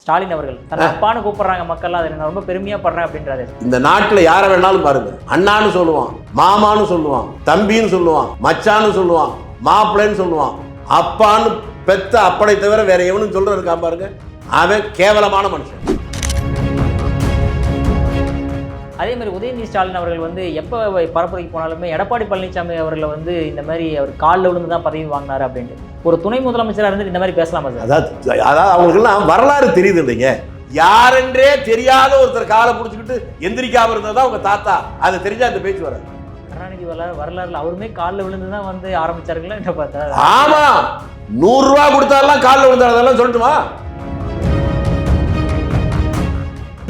ஸ்டாலின் அவர்கள் தன் அப்பான்னு கூப்பிடுறாங்க மக்கள், அதை நான் ரொம்ப பெருமையா படுறேன் அப்படின்றாரு. இந்த நாட்டுல யார வேணாலும் பாருங்க, அண்ணான்னு சொல்லுவான், மாமான்னு சொல்லுவான், தம்பின்னு சொல்லுவான், மச்சான்னு சொல்லுவான், மாப்பிள்ளைன்னு சொல்லுவான், அப்பான்னு பெத்த அப்பனை தவிர வேற எவனும் சொல்றதுக்கா பாருங்க, அவன் கேவலமான மனுஷன். அதே மாதிரி உதயநிதி ஸ்டாலின் அவர்கள் வந்து எப்போ பரப்புரைக்கு போனாலுமே எடப்பாடி பழனிசாமி அவர்களை வந்து இந்த மாதிரி அவர் காலில் விழுந்து தான் பதவி வாங்கினாரு அப்படின்ட்டு ஒரு துணை முதலமைச்சராக இருந்து இந்த மாதிரி பேசலாமா சார்? அதாவது அவங்களுக்குலாம் வரலாறு தெரியுது இல்லைங்க. யாரென்றே தெரியாத ஒருத்தர் காலை பிடிச்சிக்கிட்டு எந்திரிக்காம இருந்ததா உங்க தாத்தா, அது தெரிஞ்சா அந்த பேச்சு வராது. கருணாநிதி வரலாறுல அவருமே காலில் விழுந்து தான் வந்து ஆரம்பிச்சாருங்களா என்ன பார்த்தா? ஆமா, 100 ரூபா கொடுத்தாரெல்லாம் காலில் விழுந்தாரெல்லாம் சொல்லட்டுமா?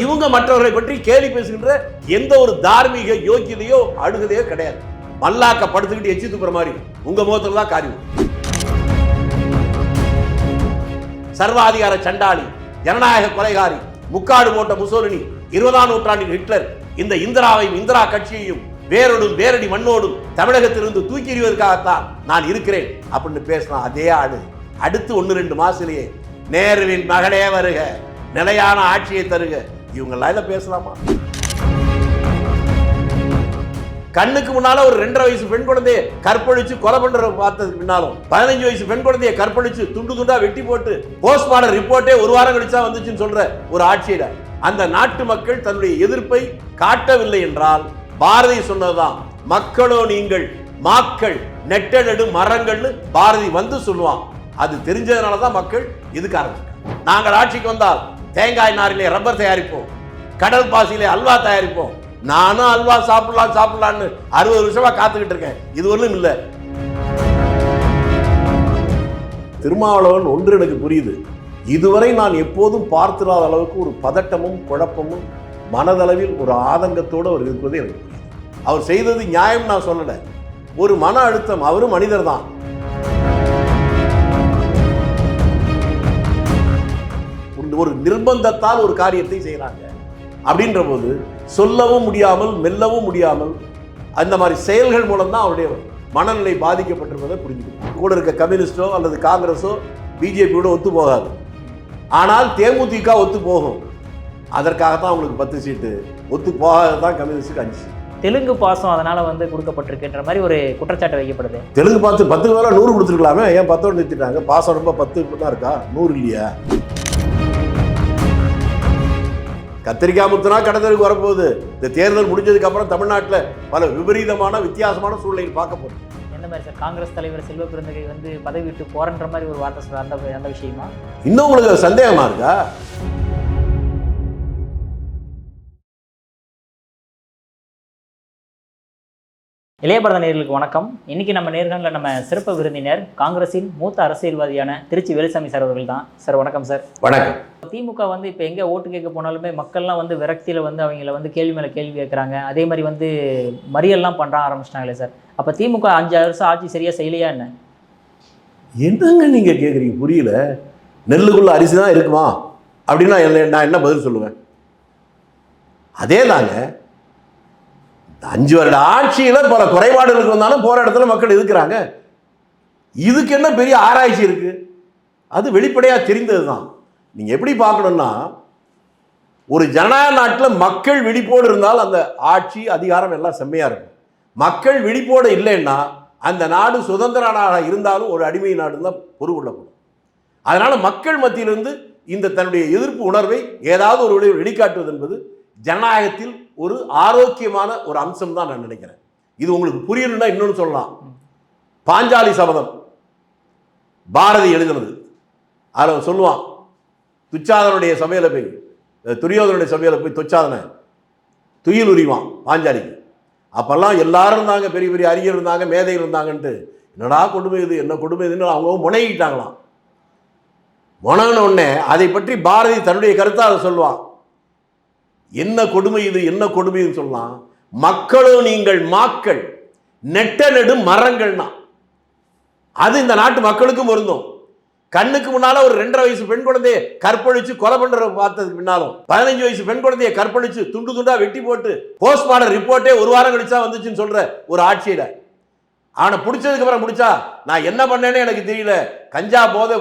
இவங்க மற்றவர்களை பற்றி கேலி பேசுகின்ற எந்த ஒரு தார்மீக யோக்கியதையோ அணுகுதையோ கிடையாது. மல்லாக்க படுத்துக்கிட்டு எச்சி துப்புற மாதிரி உங்க முகத்துல தான் காரியம். சர்வாதிகார சண்டாளி, ஜனநாயக கொலைகாரி, முக்காடு போட்ட முசோலினி, 20ஆம் நூற்றாண்டின் ஹிட்லர், இந்த இந்திராவையும் இந்திரா கட்சியையும் வேரோடும் வேரடி மண்ணோடும் தமிழகத்திலிருந்து தூக்கி எறிவதற்காகத்தான் நான் இருக்கிறேன் அப்படின்னு பேசினா அதே ஆடு அடுத்து 1-2 மாசத்திலேயே நேருவின் மகனே வருக, நிலையான ஆட்சியை தருக, இவங்க லைன்ல பேசலாமா? கண்ணுக்கு முன்னால ஒரு 2.5 வயசு பெண் குழந்தையை கற்பழிச்சு கொலை பண்ற பார்த்ததுக்கு பின்னாலும் 15 வயசு பெண் குழந்தையை கற்பழிச்சு துண்டு துண்டா வெட்டி போட்டு போஸ்ட்மார்டம் ரிப்போர்ட்டே 1 வாரம் கழிச்சா வந்துச்சுன்னு சொல்ற ஒரு ஆட்சியில அந்த நாட்டு மக்கள் தன்னுடைய எதிர்ப்பை காட்டவில்லை என்றால், பாரதி சொன்னதுதான், மக்களோ நீங்கள் மாக்கள் நெட்டெடு மரங்கள்னு பாரதி வந்து சொல்லுவான். அது தெரிஞ்சதுனாலதான் மக்கள் எதுக்க ஆரம்பிச்சாங்க. நாங்கள் ஆட்சிக்கு வந்தால் தேங்காய் நாரிலே ரப்பர் தயாரிப்போம், கடல் பாசியிலே அல்வா தயாரிப்போம். நானும் அல்வா சாப்பிடலான்னு 60 வருஷமா காத்துக்கிட்டு இருக்கேன், இது ஒண்ணும் இல்லை. திருமாவளவன் ஒன்று எனக்கு புரியுது, இதுவரை நான் எப்போதும் பார்த்திராத அளவுக்கு ஒரு பதட்டமும் குழப்பமும் மனதளவில் ஒரு ஆதங்கத்தோடு அவர் இருப்பது எனக்கு புரியுது. அவர் செய்தது நியாயம் நான் சொல்லல, ஒரு மன அழுத்தம். அவரும் மனிதர் தான். ஒரு நிர்பந்தத்தால் ஒரு காரியத்தை செய்யறாங்க அப்படின்ற போது சொல்லவும் முடியாமல் மெல்லவும் முடியாமல் அந்த மாதிரி செயல்கள் மூலம் தான் அவருடைய மனநிலை பாதிக்கப்பட்டிருப்பதை புரிஞ்சுக்கணும். கூட இருக்க கம்யூனிஸ்டோ அல்லது காங்கிரஸோ பிஜேபியோட ஒத்து போகாது, ஆனால் தேமுதிக ஒத்து போகும். அதற்காகத்தான் அவங்களுக்கு 10 சீட்டு, ஒத்து போகாததான் கம்யூனிஸ்டுக்கு 5 சீட்டு. தெலுங்கு பாசம் அதனால வந்து கொடுக்கப்பட்டிருக்குன்ற மாதிரி ஒரு குற்றச்சாட்டு வைக்கப்படுது. தெலுங்கு பாசம் 10 பேரா 100 கொடுத்துருக்கலாமே, ஏன் 10 நிறுத்திட்டாங்க? பாசம் ரொம்ப 10 தான் இருக்கா, 100 இல்லையா? கத்திரிக்காய் முத்துனா கடத்தலுக்கு வரப்போகுது. இந்த தேர்தல் முடிஞ்சதுக்கு அப்புறம் தமிழ்நாட்டில் பல விபரீதமான வித்தியாசமான சூழ்நிலையில் பார்க்க போகுது. எந்த மாதிரி சார் காங்கிரஸ் தலைவர் செல்வ பெருந்தகை வந்து பதவி விட்டு போறன்ற மாதிரி ஒரு வார்த்தை சொல்ற அந்த விஷயமா இன்னும் உங்களுக்கு சந்தேகமா இருக்கா? இளையபாரத நேயர்களுக்கு வணக்கம். இன்னைக்கு நம்ம நேர்காணல நம்ம சிறப்பு விருந்தினர் காங்கிரசின் மூத்த அரசியல்வாதியான திருச்சி வேலுசாமி சார் அவர்கள் தான். சார் வணக்கம் சார். வணக்கம். திமுக வந்து இப்போ எங்கே ஓட்டு கேட்க போனாலுமே மக்கள்லாம் வந்து விரக்தியில் வந்து அவங்கள வந்து கேள்வி மேலே கேள்வி கேட்குறாங்க. அதே மாதிரி வந்து மறியல்லாம் பண்ணுற ஆரம்பிச்சிட்டாங்களே சார். அப்போ திமுக 5 வருஷம் ஆட்சி சரியாக செய்யலையா என்ன? என்னங்க நீங்கள் கேட்குறீங்க? புரியல. நெல்லுக்குள்ள அரிசி தான் இருக்குமா அப்படின்னா நான் என்ன பதில் சொல்லுவேன்? அதே தாங்க, 5 வருட ஆட்சியில் பல குறைபாடுகளுக்கு வந்தாலும் போகிற இடத்துல மக்கள் எதிர்க்கிறாங்க. இதுக்கு என்ன பெரிய ஆராய்ச்சி இருக்குது? அது வெளிப்படையாக தெரிந்தது தான். நீங்கள் எப்படி பார்க்கணும்னா, ஒரு ஜனநாயக நாட்டில் மக்கள் விழிப்போடு இருந்தால் அந்த ஆட்சி அதிகாரம் எல்லாம் செம்மையாக இருக்கும். மக்கள் விழிப்போடு இல்லைன்னா அந்த நாடு சுதந்திர நாடாக இருந்தாலும் ஒரு அடிமை நாடு தான் பொறுப்புள்ளப்படும். அதனால் மக்கள் மத்தியிலிருந்து இந்த தன்னுடைய எதிர்ப்பு உணர்வை ஏதாவது ஒரு வெளிக்காட்டுவது என்பது ஜனநாயகத்தில் ஒரு ஆரோக்கியமான ஒரு அம்சம் தான் நான் நினைக்கிறேன். இது உங்களுக்கு புரியணும்னா இன்னொன்று சொல்லலாம். பாஞ்சாலி சபதம் பாரதி எழுதுனது. அதில் சொல்லுவான், துச்சாதனுடைய சபையில் போய் துரியோதனுடைய சபையில் போய் துச்சாதனை துயில் உரிவான் பாஞ்சாலிக்கு. அப்பெல்லாம் எல்லாரும் இருந்தாங்க, பெரிய பெரிய அறிஞர் இருந்தாங்க, மேதை இருந்தாங்கன்ட்டு என்னடா கொடுமை இது, என்ன கொடுமை இதுன்னு அவங்க முனைகிட்டாங்களாம். முனகின உடனே அதை பற்றி பாரதி தன்னுடைய கருத்தை அதை சொல்லுவான். என்ன கொடுமை இது, என்ன கொடுமைன்னு சொல்லலாம். மக்களோ நீங்கள் மாக்கள் நெட்டெடு மரங்கள்னா அது இந்த நாட்டு மக்களுக்கும் பொருந்தும். கண்ணுக்கு முன்னால ஒரு 2.5 வயசு பெண் குழந்தையை கற்பழிச்சு கொலை பண்ற பார்த்ததுக்கு பின்னாலும் 15 வயசு பெண் குழந்தையை கற்பழிச்சு துண்டு துண்டா வெட்டி போட்டு போஸ்ட்மார்டம் ரிப்போர்ட்டே 1 வாரம் கழிச்சா வந்துச்சுன்னு சொல்ற ஒரு ஆட்சியில அவனை பிடிச்சதுக்கு அப்புறம் பிடிச்சா நான் என்ன பண்ணேன்னு எனக்கு தெரியல, கஞ்சா போதை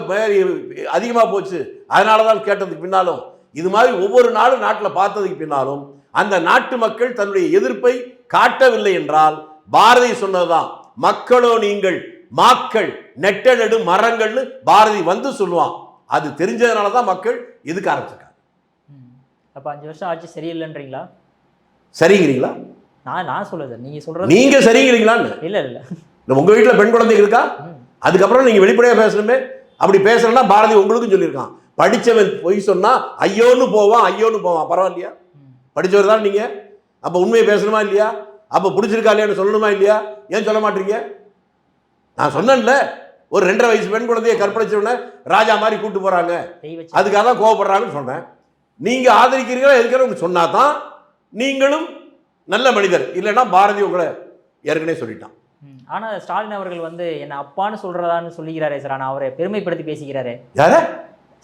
அதிகமாக போச்சு அதனால தான் கேட்டதுக்கு பின்னாலும், இது மாதிரி ஒவ்வொரு நாளும் நாட்டில் பார்த்ததுக்கு பின்னாலும் அந்த நாட்டு மக்கள் தன்னுடைய எதிர்ப்பை காட்டவில்லை என்றால் பாரதி சொன்னதுதான், மக்களோ நீங்கள் மாக்கள் நெட்டெடு மரங்கள்னு பாரதி வந்து சொல்லுவான். அது தெரிஞ்சதுனால தான் மக்கள் எதுக்க ஆரம்பிச்சிருக்காங்க. அப்போ 5 வருஷம் ஆட்சி சரியில்லைன்றீங்களா? சரிங்கிறீங்களா? நான் சொல்லுது நீங்க சொல்றது. நீங்க சரிங்கிறீங்களான்னு இல்ல இல்ல, உங்க வீட்டில் பெண் குழந்தைங்க இருக்கா? அதுக்கப்புறம் நீங்க வெளிப்படையா பேசணுமே. அப்படி பேசணும்னா பாரதி உங்களுக்கும் சொல்லியிருக்கான், படிச்சவன் பொய் சொன்னா ஐயோன்னு போவான் பரவாயில்லையா? படிச்சவர் தான் நீங்க. அப்ப உண்மையை பேசணுமா இல்லையா? அப்ப பிடிச்சிருக்கா இல்லையான்னு சொல்லணுமா இல்லையா? ஏன் சொல்ல மாட்டீங்க? நான் சொன்னேன்ல, ஒரு 2.5 வயசு பெண் குழந்தைய கற்பழிச்சவன ராஜா மாதிரி கூட்டு போறாங்க, அதுக்காக தான் கோவப்படுறாங்கன்னு சொன்னேன். நீங்க ஆதரிக்கிறீங்களா எதுக்கு சொன்னா தான் நீங்களும் நல்ல மனிதர், இல்லைன்னா பாரதி உங்களை ஏற்கனவே சொல்லிட்டான். ஆனா ஸ்டாலின் அவர்கள் வந்து என்ன அப்பான்னு சொல்றதான்னு சொல்லிக்கிறாரே சார். ஆனா அவரை பெருமைப்படுத்தி பேசிக்கிறாரே. யார?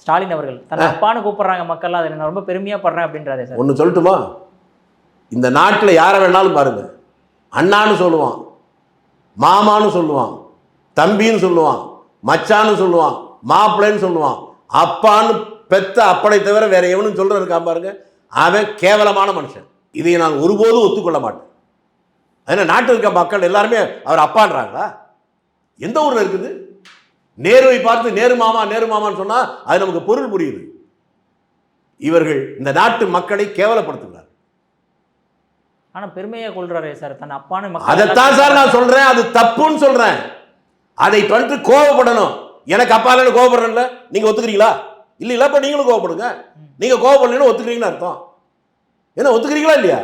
ஸ்டாலின் அவர்கள் தன்னை அப்பான்னு கூப்பிடுறாங்க மக்கள்லாம், அதை நான் ரொம்ப பெருமையா படுறேன் அப்படின்றாரு சார். ஒன்று சொல்லட்டுமா? இந்த நாட்டில் யாரை வேணாலும் பாருங்க, அண்ணான்னு சொல்லுவான், மாமான்னு சொல்லுவான், தம்பின்னு சொல்லுவான், மச்சான்னு சொல்லுவான், மாப்பிள்ளைன்னு சொல்லுவான், அப்பான்னு பெத்த அப்பனை தவிர வேற எவனும் சொல்ற இருக்கான் பாருங்க, அவன் கேவலமான மனுஷன். இதை நான் ஒருபோதும் ஒத்துக்கொள்ள மாட்டேன். அதனால் நாட்டில் இருக்க மக்கள் எல்லாருமே அவர் அப்பான்றாங்களா? எந்த ஊரில் இருக்குது? நேருவை பார்த்து நேரு மாமான்னு சொன்னா அது நமக்கு பொருள் புரியுது. இவர்கள் இந்த நாட்டு மக்களை கேவலப்படுத்துகிறார். ஆனா பெருமையா கொள்றாரே சார் தன் அப்பான்னு. அதைத்தான் சார் நான் சொல்றேன், அது தப்புன்னு சொல்றேன். அதை வந்து கோவப்படணும். எனக்கு அப்பா இல்லைன்னு கோவப்படுறேன்ல, நீங்க ஒத்துக்கிறீங்களா? இல்லைங்களா? அப்ப நீங்களும் கோவப்படுங்க. நீங்க கோவப்படலன்னு ஒத்துக்கிறீங்கன்னு அர்த்தம். என்ன ஒத்துக்கிறீங்களா இல்லையா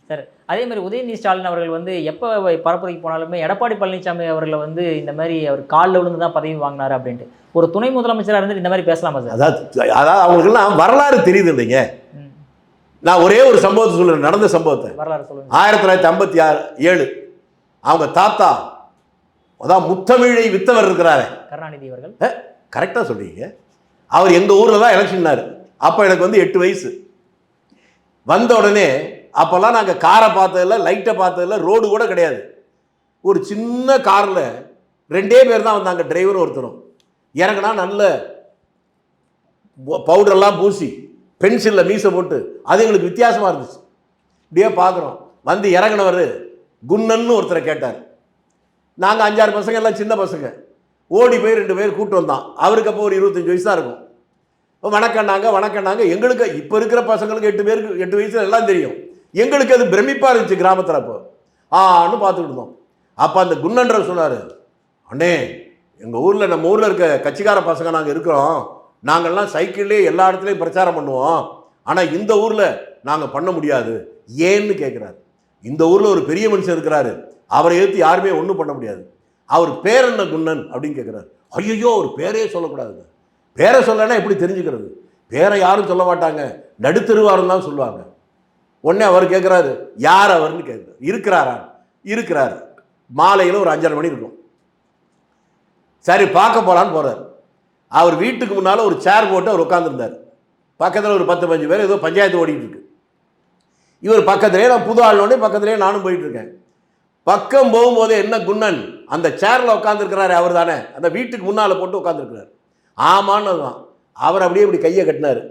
சார்? அதே மாதிரி உதயநிதி ஸ்டாலின் அவர்கள் வந்து எப்போ பரப்புரைக்கு போனாலுமே எடப்பாடி பழனிசாமி அவர்களை வந்து இந்த மாதிரி அவர் காலில் விழுந்து தான் பதவி வாங்கினாரு அப்படின்ட்டு ஒரு துணை முதலமைச்சராக இருந்து இந்த மாதிரி பேசலாமா சார்? அதாவது அவங்களுக்குலாம் வரலாறு தெரியுது இல்லைங்க. நான் ஒரே ஒரு சம்பவத்தை சொல்றேன், நடந்த சம்பவத்தை. வரலாறு சொல்லுங்க. 1957 அவங்க தாத்தா, அதான் முத்தமிழை வித்தவர் இருக்கிறாரு கருணாநிதி அவர்கள். கரெக்டாக சொல்றீங்க. அவர் எங்கள் ஊரில் தான் எலெக்ஷன்னாரு. அப்போ எனக்கு வந்து 8 வயசு. வந்த உடனே அப்போல்லாம் நாங்கள் காரை பார்த்ததில்ல, லைட்டை பார்த்ததில்ல, ரோடு கூட கிடையாது. ஒரு சின்ன காரில் 2 பேர் தான் வந்தாங்க, டிரைவரும் ஒருத்தரும். இறங்கினா நல்ல பவுடரெல்லாம் பூசி பென்சிலில் மீசை போட்டு, அது எங்களுக்கு வித்தியாசமாக இருந்துச்சு. இப்படியே பார்க்குறோம். வந்து இறங்கினவர் குன்னன்னு ஒருத்தரை கேட்டார். நாங்கள் 5-6 பசங்க, எல்லாம் சின்ன பசங்க, ஓடி போய் 2 பேர் கூட்டு வந்தான். அவருக்கு அப்போ ஒரு 25 வயசு தான் இருக்கும். வணக்கண்ணாங்க. எங்களுக்கு இப்போ இருக்கிற பசங்களுக்கு 8 வயசுல எல்லாம் தெரியும். எங்களுக்கு அது பிரமிப்பாக இருந்துச்சு கிராமத்தில். அப்போ பார்த்துக்கிட்டு இருந்தோம். அப்போ அந்த குன்னன்ற சொன்னார், அண்ணே எங்கள் ஊரில், நம்ம ஊரில் இருக்க கட்சிக்கார பசங்க நாங்கள் இருக்கிறோம், நாங்கள்லாம் சைக்கிள்லேயே எல்லா இடத்துலையும் பிரச்சாரம் பண்ணுவோம், ஆனால் இந்த ஊரில் நாங்கள் பண்ண முடியாது. ஏன்னு கேட்குறாரு. இந்த ஊரில் ஒரு பெரிய மனுஷன் இருக்கிறாரு, அவரை ஏற்றி யாருமே ஒன்றும் பண்ண முடியாது. அவர் பேர் என்ன குன்னன் அப்படின்னு கேட்குறாரு. ஐயோ, அவர் பேரே சொல்லக்கூடாதுங்க. பேரை சொல்லனா எப்படி தெரிஞ்சுக்கிறது? பேரை யாரும் சொல்ல மாட்டாங்க, நடுத்தருவாருன்னு தான் சொல்லுவாங்க. உடனே அவர் கேட்குறாரு, யார் அவர்னு கேட்குறாரு. இருக்கிறாரா? இருக்கிறாரு. மாலையில் ஒரு 5:30 மணி இருக்கும். சரி பார்க்க போகலான்னு போகிறார். அவர் வீட்டுக்கு முன்னால் ஒரு சேர் போட்டு அவர் உட்காந்துருந்தார். பக்கத்தில் ஒரு 10-15 பேர், ஏதோ பஞ்சாயத்து ஓடிட்டு இருக்கு. இவர் பக்கத்துலேயே, நான் புது ஆளுனோடனே பக்கத்துலேயே நானும் போயிட்டுருக்கேன். பக்கம் போகும்போது என்ன குன்னன் அந்த சேரில் உட்காந்துருக்கிறாரு, அவர் தானே, அந்த வீட்டுக்கு முன்னால் போட்டு உட்காந்துருக்கிறார். ஆமான்னு தான். அவர் அப்படியே இப்படி கையை கட்டினார்.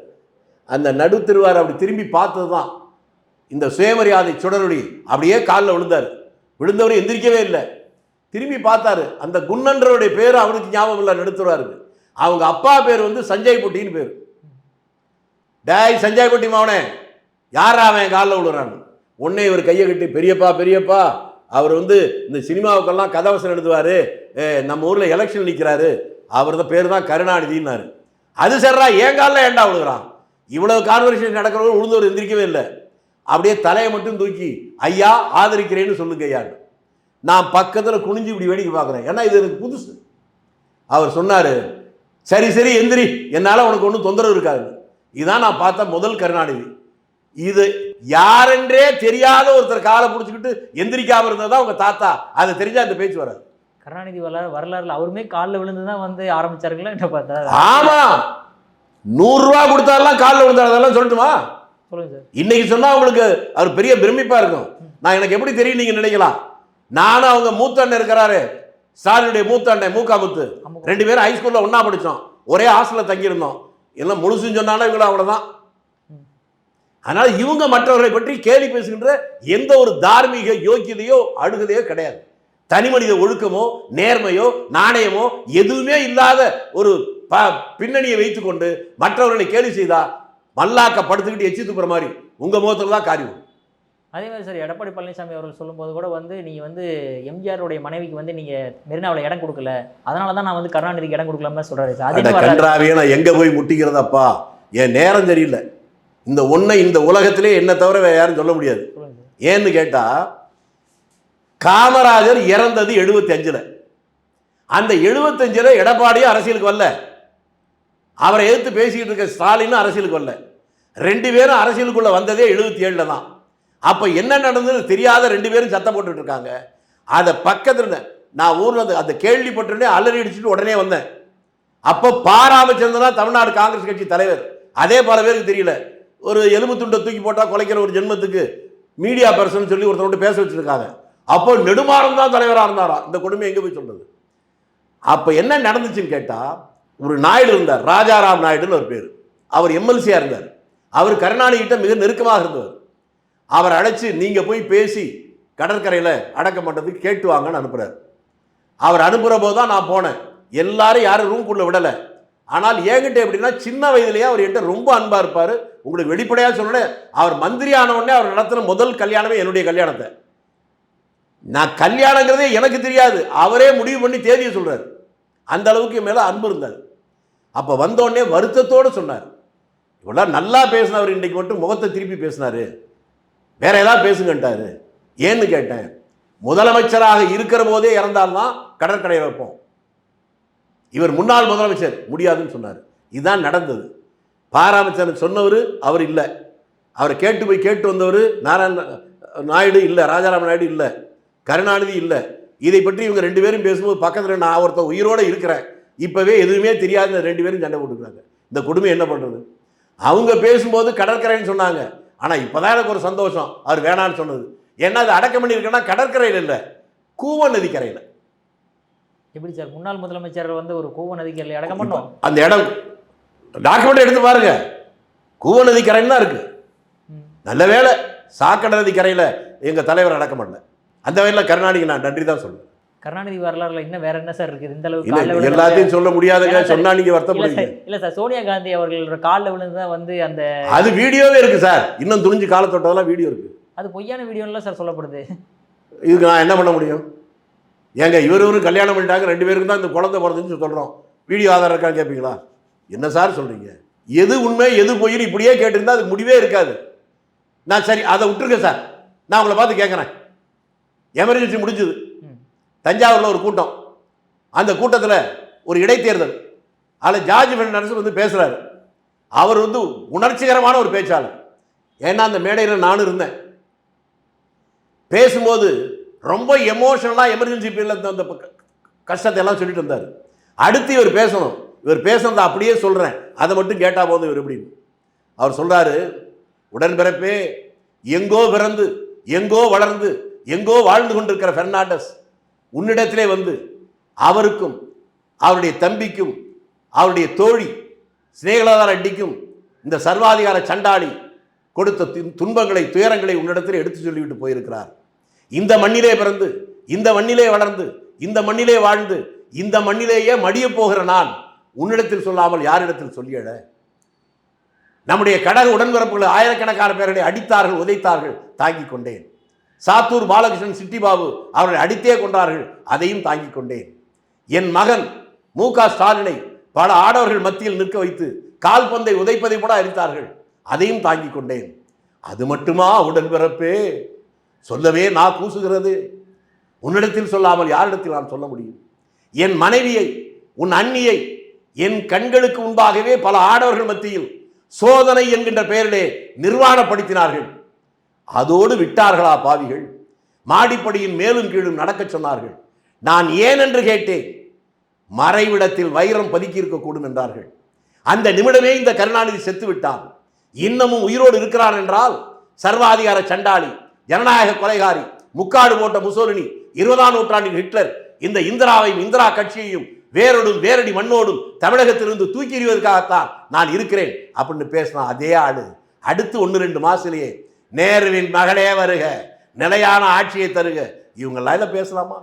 அந்த நடுத்திருவார் அப்படி திரும்பி பார்த்தது தான் இந்த சுயமரியாதை சுடரொளி. அப்படியே காலில் விழுந்தார். விழுந்தவர் எந்திரிக்கவே இல்லை. திரும்பி பார்த்தாரு. அந்த குன்னன்றவருடைய பேர் அவனுக்கு ஞாபகம் இல்லை, நடுத்துருவாருக்கு. அவங்க அப்பா பேர் வந்து சஞ்சய் பொட்டின்னு பேர். டேய் சஞ்சய் பொட்டி மாவனே, யாரா அவன் காலில் விழுறான்னு. உடனே இவர் கையை கட்டி, பெரியப்பா அவர் வந்து இந்த சினிமாவுக்கெல்லாம் கதவசனம் எழுதுவார், நம்ம ஊரில் எலெக்ஷன் நிற்கிறாரு, அவர் தான் பேர் தான் கருணாநிதினாரு. அது சரிடா, ஏன் காலில் ஏண்டா விழுகிறான்? இவ்வளவு கான்வர்சேஷன் நடக்கிறவங்க விழுந்தவர் எந்திரிக்கவே இல்லை. அப்படியே தலையை மட்டும் தூக்கி, ஐயா ஆதரிக்கிறேன்னு சொல்லுங்க ஐயான்னு. நான் பக்கத்தில் குனிஞ்சு இப்படி வேடிக்கை பார்க்குறேன், ஏன்னா இது எனக்கு புதுசு. அவர் சொன்னார், சரி எந்திரி, என்னால் உனக்கு ஒன்றும் தொந்தரவு இருக்காது. இதுதான் நான் பார்த்த முதல் கருணாநிதி. இது யாரென்றே தெரியாத ஒருத்தர் காலை பிடிச்சிக்கிட்டு எந்திரிக்காம இருந்ததா உங்க தாத்தா. அதை தெரிஞ்சா அந்த பேச்சு வராது. கருணாநிதி வரலாறுல அவருமே காலில் விழுந்து தான் வந்து ஆரம்பிச்சாருங்களா என்ன பார்த்தா? ஆமா, 100 ரூபா கொடுத்தாலாம் காலில் விழுந்தாரு. அதெல்லாம் சொல்லட்டுமா? சொல்லுங்க சார். இன்னைக்கு சொன்னா உங்களுக்கு அவர் பெரிய பிரமிப்பா இருக்கும். நான் எனக்கு எப்படி தெரியும் நீங்க நினைக்கலாம். நானும் அவங்க மூத்த அண்ணன் இருக்கிறாரு, ஸ்டாலினுடைய மூத்த அண்ணன் மூக்காமுத்து, 2 பேரும் ஹைஸ்கூல்ல ஒண்ணா படிச்சோம், ஒரே ஹாஸ்டல்ல தங்கியிருந்தோம். எல்லாம் முழுசுன்னு சொன்னாலும் இவங்க அவ்வளவுதான். அதனால இவங்க மற்றவர்களை பற்றி கேலி பேசுகின்ற எந்த ஒரு தார்மீக யோக்கியதையோ அழுகதையோ கிடையாது. தனி மனித ஒழுக்கமோ நேர்மையோ நாணயமோ எதுவுமே இல்லாத ஒரு பின்னணியை வைத்துக்கொண்டு மற்றவர்களை கேலி செய்தா மல்லாக்க படுத்துக்கிட்டு எச்சி துப்புற மாதிரி உங்க முகத்துல தான் காரியம். அதே மாதிரி சார் எடப்பாடி பழனிசாமி அவர்கள் சொல்லும்போது கூட வந்து நீங்கள் வந்து எம்ஜிஆருடைய மனைவிக்கு வந்து நீங்கள் மெரினாவில் இடம் கொடுக்கல, அதனால தான் நான் வந்து கருணாநிதிக்கு இடம் கொடுக்கலாமே சொல்கிறாரு சார். கன்றாவே நான் எங்கே போய் முட்டிக்கிறதப்பா, என் நேரம் சரியில்லை. இந்த ஒன்றை இந்த உலகத்திலே என்ன தவிர வேற யாரும் சொல்ல முடியாது. ஏன்னு கேட்டால் காமராஜர் இறந்தது 75. அந்த 75 எடப்பாடியும் அரசியலுக்கு வரல, அவரை எதிர்த்து பேசிக்கிட்டு இருக்க ஸ்டாலினும் அரசியலுக்கு வரல. 2 பேரும் அரசியலுக்குள்ள வந்ததே 77 தான். அப்ப என்ன நடந்தது தெரியாத 2 பேரும் சத்தம் போட்டுட்டு இருக்காங்க. அதை பக்கத்துல நான் ஊர்ல அந்த கேள்விப்பட்டே அலறி அடிச்சுட்டு உடனே வந்தேன். அப்போ பாராமச்சந்திரன் தமிழ்நாடு காங்கிரஸ் கட்சி தலைவர், அதே பல பேருக்கு தெரியல. ஒரு எலும்பு துண்டை தூக்கி போட்டா குலைக்கிற ஒரு ஜென்மத்துக்கு மீடியா பர்சன் சொல்லி ஒருத்தரோட பேச வச்சிருக்காங்க. அப்போ நெடுமாறன் தான் தலைவராக இருந்தாரா. இந்த கொடுமை எங்க போய் சொல்றது? அப்ப என்ன நடந்துச்சுன்னு கேட்டா, ஒரு நாயுடு இருந்தார், ராஜாராம் நாயுடுன்னு ஒரு பேர். அவர் எம்எல்சியா இருந்தார். அவர் கருணாநிதி கிட்ட மிக நெருக்கமாக இருந்தவர். அவர் அழைச்சு நீங்க போய் பேசி கடற்கரையில் அடக்கம் பண்ணுறதுக்கு கேட்டு வாங்கன்னு அனுப்புறாரு. அவர் அனுப்புகிற போது தான் நான் போனேன். எல்லாரும் யாரும் ரூம்குள்ளே விடலை. ஆனால் என்கிட்ட எப்படின்னா சின்ன வயதிலேயே அவர் என்கிட்ட ரொம்ப அன்பாக இருப்பார். உங்களுக்கு வெளிப்படையாக சொன்னேன், அவர் மந்திரி ஆன உடனே அவர் நடத்தின முதல் கல்யாணமே என்னுடைய கல்யாணத்தை. நான் கல்யாணங்கிறதே எனக்கு தெரியாது, அவரே முடிவு பண்ணி தேதியை சொல்றாரு. அந்த அளவுக்கு மேலே அன்பு இருந்தார். அப்போ வந்தோடனே வருத்தத்தோடு சொன்னார், இவ்வளோ நல்லா பேசினவர் இன்றைக்கு மட்டும் முகத்தை திருப்பி பேசினாரு, வேற ஏதாவது பேசுங்கன்ட்டாரு. ஏன்னு கேட்டேன், முதலமைச்சராக இருக்கிற போதே இறந்தால்தான் கடற்கரையை வைப்போம். இவர் முன்னாள் முதலமைச்சர், முடியாதுன்னு சொன்னார். இதுதான் நடந்தது. பாராமச்சந்திரன் சொன்னவர் அவர் இல்லை, அவரை கேட்டு போய் கேட்டு வந்தவர் நாராயண நாயுடு இல்லை, ராஜாராம் நாயுடு இல்லை, கருணாநிதி இல்லை. இதை பற்றி இவங்க 2 பேரும் பேசும்போது பக்கத்தில் நான் ஒருத்தர் உயிரோடு இருக்கிறேன், இப்போவே எதுவுமே தெரியாது, 2 பேரும் சண்டை போட்டுக்கிறாங்க. இந்த கொடுமை என்ன பண்ணுறது? அவங்க பேசும்போது கடற்கரைன்னு சொன்னாங்க. ஆனால் இப்போதான் எனக்கு ஒரு சந்தோஷம் அவர் வேணான்னு சொன்னது. ஏன்னா அது அடக்கம் பண்ணியிருக்கேன்னா கடற்கரையில் இல்லை, கூவ நதிக்கரையில். எப்படி சார் முன்னாள் முதலமைச்சர் வந்து ஒரு கூவ நதிக்கரையில் அடக்கம் பண்ணோம்? அந்த இடம் டாக்குமெண்ட் எடுத்து பாருங்க, கூவ நதிக்கரைன்னு தான் இருக்கு. நல்ல வேலை சாக்கடை நதிக்கரையில் எங்கள் தலைவர் அடக்கம் பண்ணல. அந்த வகையில் கருணாநிதி நான் நன்றி தான் சொல்லுவேன். கருணாநிதி வரலாறுல இன்னும் வேற என்ன சார் இருக்குது? இந்த அளவுக்கு எல்லாத்தையும் சொல்ல முடியாதுங்க, சொன்னா நீங்க வருத்தப்படுவீங்க. இல்ல சார், சோனியா காந்தி அவர்களோட காலில் விழுந்துதான் வந்து அந்த அது வீடியோவே இருக்கு சார், இன்னும் துணிஞ்சு கால தொட்டதெல்லாம் வீடியோ இருக்கு. அது பொய்யான வீடியோல சார் சொல்லப்படுது. இதுக்கு நான் என்ன பண்ண முடியும்? ஏங்க இவரும் கல்யாணம் பண்ணிட்டாங்க, 2 பேருக்கு தான் இந்த குழந்தை பிறந்துன்னு சொல்றோம், வீடியோ ஆதாரம் இருக்கான்னு கேட்பீங்களா? என்ன சார் சொல்றீங்க? எது உண்மை எது பொய்னு இப்படியே கேட்டிருந்தா அது முடிவே இருக்காது. நான் சரி அதை விட்டுருங்க சார், நான் உங்களை பார்த்து கேட்குறேன். எமர்ஜென்சி முடிஞ்சது, தஞ்சாவூரில் ஒரு கூட்டம், அந்த கூட்டத்தில் ஒரு இடைத்தேர்தல், அதில் ஜார்ஜ் பெர்னாண்டஸ் வந்து பேசுகிறாரு. அவர் வந்து உணர்ச்சிகரமான ஒரு பேச்சாளர். ஏன்னா அந்த மேடையில் நானும் இருந்தேன். பேசும்போது ரொம்ப எமோஷனலாக எமர்ஜென்சி பீரியடில் அந்த கஷ்டத்தை எல்லாம் சொல்லிட்டு இருந்தார். அடுத்து இவர் பேசணும், இவர் பேசுனதை அப்படியே சொல்கிறேன், அதை மட்டும் கேட்டால் போதும் இவர் எப்படின்னு. அவர் சொல்கிறாரு, உடன்பிறப்பே, எங்கோ பிறந்து எங்கோ வளர்ந்து எங்கோ வாழ்ந்து கொண்டிருக்கிற பெர்னாண்டஸ் உன்னிடத்திலே வந்து அவருக்கும் அவருடைய தம்பிக்கும் அவருடைய தோழி ஸ்நேகலதா ரெட்டிக்கும் இந்த சர்வாதிகார சண்டாளி கொடுத்த துன்பங்களை துயரங்களை உன்னிடத்தில் எடுத்து சொல்லிவிட்டு போயிருக்கிறார். இந்த மண்ணிலே பிறந்து இந்த மண்ணிலே வளர்ந்து இந்த மண்ணிலே வாழ்ந்து இந்த மண்ணிலேயே மடிய போகிற நான் உன்னிடத்தில் சொல்லாமல் யாரிடத்தில் சொல்லியட? நம்முடைய கடக உடன்பிறப்புகளை ஆயிரக்கணக்கான பேர்களை அடித்தார்கள், உதைத்தார்கள், தாங்கிக் கொண்டேன். சாத்தூர் பாலகிருஷ்ணன், சிட்டிபாபு அவர்களை அடித்தே கொண்டார்கள், அதையும் தாங்கிக் கொண்டேன். என் மகன் மு.க. ஸ்டாலினை பல ஆடவர்கள் மத்தியில் நிற்க வைத்து கால்பந்தை உதைப்பதை கூட அறிந்தார்கள், அதையும் தாங்கிக் கொண்டேன். அது மட்டுமா உடன்பிறப்பே, சொல்லவே நான் கூசுகிறது, உன்னிடத்தில் சொல்லாமல் யாரிடத்தில் நான் சொல்ல முடியும்? என் மனைவியை, உன் அண்ணியை என் கண்களுக்கு முன்பாகவே பல ஆடவர்கள் மத்தியில் சோதனை என்கின்ற பெயரிலே நிர்வாணப்படுத்தினார்கள். அதோடு விட்டார்களா பாவிகள்? மாடிப்படியின் மேலும் கீழும் நடக்க சொன்னார்கள். நான் ஏன் என்று கேட்டேன். மறைவிடத்தில் வைரம் பதுக்கி இருக்கக்கூடும் என்றார்கள். அந்த நிமிடமே இந்த கருணாநிதி செத்து விட்டான். இன்னமும் உயிரோடு இருக்கிறான் என்றால் சர்வாதிகார சண்டாளி, ஜனநாயக கொலைகாரி, முக்காடு போட்ட முசோலினி, 20ஆம் நூற்றாண்டின் ஹிட்லர் இந்த இந்திராவையும் இந்திரா கட்சியையும் வேரோடும் வேரடி மண்ணோடும் தமிழகத்திலிருந்து தூக்கி எறிவதற்காகத்தான் நான் இருக்கிறேன் அப்படின்னு பேசினா அதே ஆளு அடுத்து 1-2 மாசத்திலேயே நேருவின் மகளே வருக, நிலையான ஆட்சியை தருக, இவங்கெல்லாம் இதில் பேசலாமா?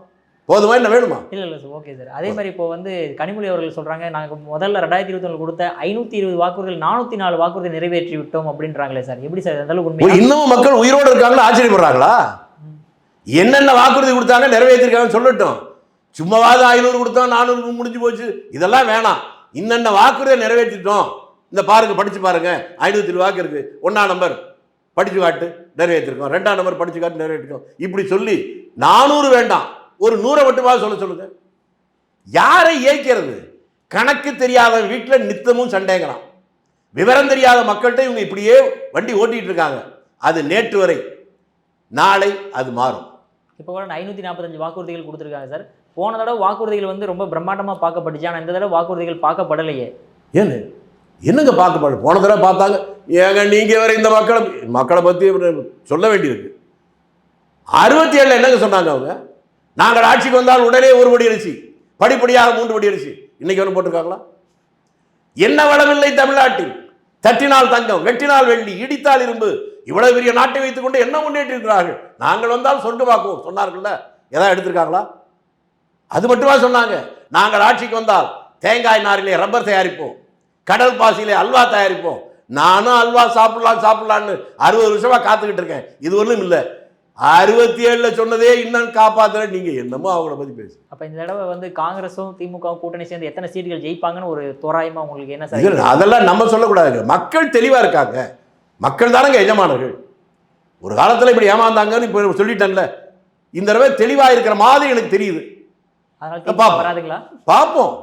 போதுமா, என்ன வேணுமா? இல்லை சார், ஓகே சார். அதே மாதிரி இப்போ வந்து கனிமொழி அவர்கள் சொல்கிறாங்க, நாங்கள் முதல்ல 2021 கொடுத்த 520 வாக்குறுதிகள் 404 வாக்குறுதி நிறைவேற்றி விட்டோம் அப்படின்றாங்களே சார், எப்படி சார் அந்த அளவுக்கு உண்மை? இன்னமும் மக்கள் உயிரோடு இருக்காங்களா ஆச்சரியப்படுறாங்களா? என்னென்ன வாக்குறுதி கொடுத்தாங்க நிறைவேற்றிருக்காங்கன்னு சொல்லட்டும். சும்மாவாது 500 கொடுத்தோம் 400 முடிஞ்சு போச்சு, இதெல்லாம் வேணாம். இன்னென்ன வாக்குறுதியை நிறைவேற்றிட்டோம், இந்த பாருங்க, படிச்சு பாருங்க, 507 வாக்கு இருக்கு, 1ஆம் நம்பர் படிச்சு காட்டு நிறைவேற்றிருக்கோம், 2ஆம் நம்பர் படிச்சு காட்டு நிறைவேற்றிருக்கோம், இப்படி சொல்லி 400 வேண்டாம், ஒரு 100 மட்டுமாவது சொல்லுங்க. யாரை ஏய்க்கிறது? கணக்கு தெரியாத வீட்டில் நித்தமும் சண்டைங்கிறான். விவரம் தெரியாத மக்கள்கிட்ட இவங்க இப்படியே வண்டி ஓட்டிட்டு இருக்காங்க. அது நேற்று வரை, நாளை அது மாறும். இப்போ கூட 545 வாக்குறுதிகள் கொடுத்துருக்காங்க சார். போன தடவை வாக்குறுதிகள் வந்து ரொம்ப பிரம்மாண்டமாக பார்க்கப்பட்டுச்சு, ஆனால் இந்த தடவை வாக்குறுதிகள் பார்க்கப்படலையே. ஏன்னு என்னங்க பார்க்கப்பட? போன தடவை பார்த்தாங்க. ஏங்க நீங்க வேற இந்த மக்களை பற்றி சொல்ல வேண்டியிருக்கு. 67 என்னங்க சொன்னாங்க அவங்க? நாங்கள் ஆட்சிக்கு வந்தால் உடனே 1 படி அரிசி, படிப்படியாக 3 படி அரிசி. இன்னைக்கு ஒன்று போட்டிருக்காங்களா? என்ன வளமில்லை தமிழ்நாட்டில், தட்டினால் தங்கம், வெட்டினால் வெள்ளி, இடித்தால் இரும்பு, இவ்வளவு பெரிய நாட்டை வைத்துக் கொண்டு என்ன முன்னேற்றி இருக்கிறார்கள், நாங்கள் வந்தால் சொர்க்கமாக்குவோம் சொன்னார்கள்ல, ஏதாவது எடுத்திருக்காங்களா? அது மட்டுமா சொன்னாங்க? நாங்கள் ஆட்சிக்கு வந்தால் தேங்காய் நாரிலே ரப்பர் தயாரிப்போம், கடல் பாசியிலே அல்வா தயாரிப்போம். நானும் அல்வா சாப்பிடலான்னு 60 வருஷமா காத்துக்கிட்டு இருக்கேன், இது ஒன்றும் இல்லை. 67 சொன்னதே இன்னும் காப்பாத்துற, நீங்க என்னமோ அவங்கள பத்தி பேசு. அப்ப இந்த தடவை வந்து காங்கிரஸும் திமுகவும் கூட்டணி சேர்ந்து எத்தனை சீட்டுகள் ஜெயிப்பாங்கன்னு ஒரு தோராயமா உங்களுக்கு என்ன சார்? அதெல்லாம் நம்ம சொல்லக்கூடாது. மக்கள் தெளிவா இருக்காங்க, மக்கள் தானங்க எஜமானர்கள். ஒரு காலத்துல இப்படி ஏமாந்தாங்கன்னு இப்ப சொல்லிட்டேன்ல, இந்த தடவை தெளிவா இருக்கிற மாதிரி எனக்கு தெரியுது. அதனால வராதுங்களா? பார்ப்போம்.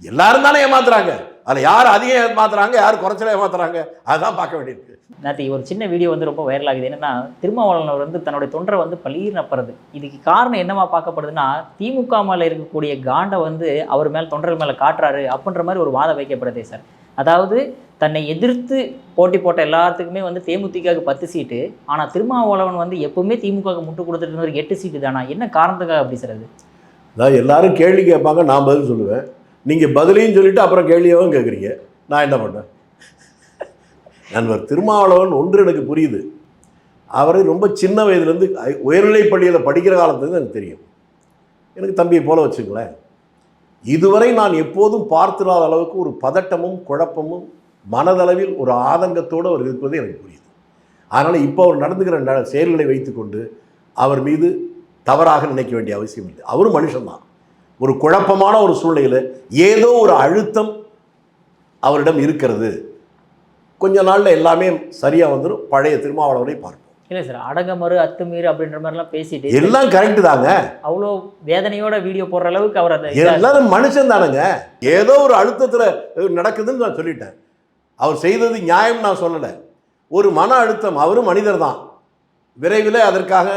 எல்லாரும் தானே ஏமாத்துறாங்க, அதில் யார் அதிகம் ஏமாத்துறாங்க, யார் குறைச்சல ஏமாத்துறாங்க, அதுதான் பார்க்க வேண்டியிருக்கு. நேற்று ஒரு சின்ன வீடியோ வந்து ரொம்ப வைரல் ஆகுது. என்னன்னா, திருமாவளவன் வந்து தன்னுடைய தொண்டரை வந்து பளீர் நப்புறது. இதுக்கு காரணம் என்னவா பார்க்கப்படுதுன்னா, திமுக மேலே இருக்கக்கூடிய காண்டை வந்து அவர் மேலே, தொண்டர்கள் மேலே காட்டுறாரு அப்படின்ற மாதிரி ஒரு வாதம் வைக்கப்படுதே சார். அதாவது தன்னை எதிர்த்து போட்டி போட்ட எல்லாத்துக்குமே வந்து தேமுதிகவுக்கு 10 சீட்டு, ஆனால் திருமாவளவன் வந்து எப்பவுமே திமுகவுக்கு முட்டு கொடுத்துட்டு ஒரு 8 சீட்டு தானா? என்ன காரணத்துக்காக அப்படி சார் அது? அதாவது எல்லாரும் கேள்வி கேட்பாங்க, நான் பதில் சொல்லுவேன். நீங்கள் பதிலையும் சொல்லிவிட்டு அப்புறம் கேள்வியாகவும் கேட்குறீங்க, நான் என்ன பண்ணேன்? நண்பர் திருமாவளவன் ஒன்று எனக்கு புரியுது. அவர் ரொம்ப சின்ன வயதுலேருந்து உயர்நிலைப் பள்ளியில் படிக்கிற காலத்துலேருந்து எனக்கு தெரியும். எனக்கு தம்பியை போல வச்சுங்களேன். இதுவரை நான் எப்போதும் பார்த்திராத அளவுக்கு ஒரு பதட்டமும் குழப்பமும் மனதளவில் ஒரு ஆதங்கத்தோடு அவர் இருப்பது எனக்கு புரியுது. அதனால் இப்போ அவர் நடந்துக்கிற செயல்களை வைத்துக்கொண்டு அவர் மீது தவறாக நினைக்க வேண்டிய அவசியம் இல்லை. அவரும் மனுஷன்தான். ஒரு குழப்பமான ஒரு சூழ்நிலையில் ஏதோ ஒரு அழுத்தம் அவரிடம் இருக்கிறது. கொஞ்ச நாளில் எல்லாமே சரியாக வந்துடும். பழைய திருமாவளவனை பார்ப்போம். இல்லை சார், அடங்கமறு அத்துமீறு அப்படின்ற மாதிரிலாம் பேசிட்டு எல்லாம் கரெக்டு தாங்க. அவ்வளோ வேதனையோட வீடியோ போடுற அளவுக்கு அவர் அதை எல்லாரும் மனுஷன் தானுங்க. ஏதோ ஒரு அழுத்தத்தில் நடக்குதுன்னு நான் சொல்லிட்டேன். அவர் செய்தது நியாயம் நான் சொல்லலை. ஒரு மன அழுத்தம். அவரும் மனிதர் தான். விரைவில் அதற்காக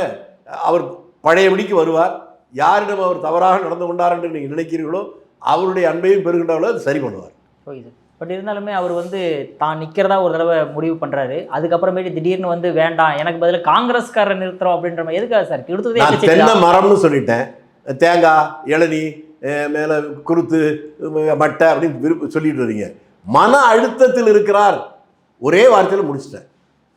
அவர் பழையபடிக்கு வருவார். யாரிடம் அவர் தவறாக நடந்து கொண்டார் என்று நீங்கள் நினைக்கிறீர்களோ அவருடைய அன்பையும் பெறுகின்றவர்களோ அது சரி பண்ணுவார். Okay sir. பட் இருந்தாலுமே அவர் வந்து தான் நிற்கிறதா ஒரு தடவை முடிவு பண்ணுறாரு. அதுக்கப்புறமேட்டு திடீர்னு வந்து வேண்டாம், எனக்கு பதில் காங்கிரஸ்காரர் நிறுத்துறோம் அப்படின்ற மாதிரி. எதுக்காக சார் கொடுத்ததே? தென்னை மரம்னு சொல்லிட்டேன். தேங்காய், இளநீ, மேலே குருத்து, மட்டை அப்படின்னு சொல்லிட்டு வரீங்க. மன அழுத்தத்தில் இருக்கிறார். ஒரே வார்த்தையில் முடிச்சிட்டேன்.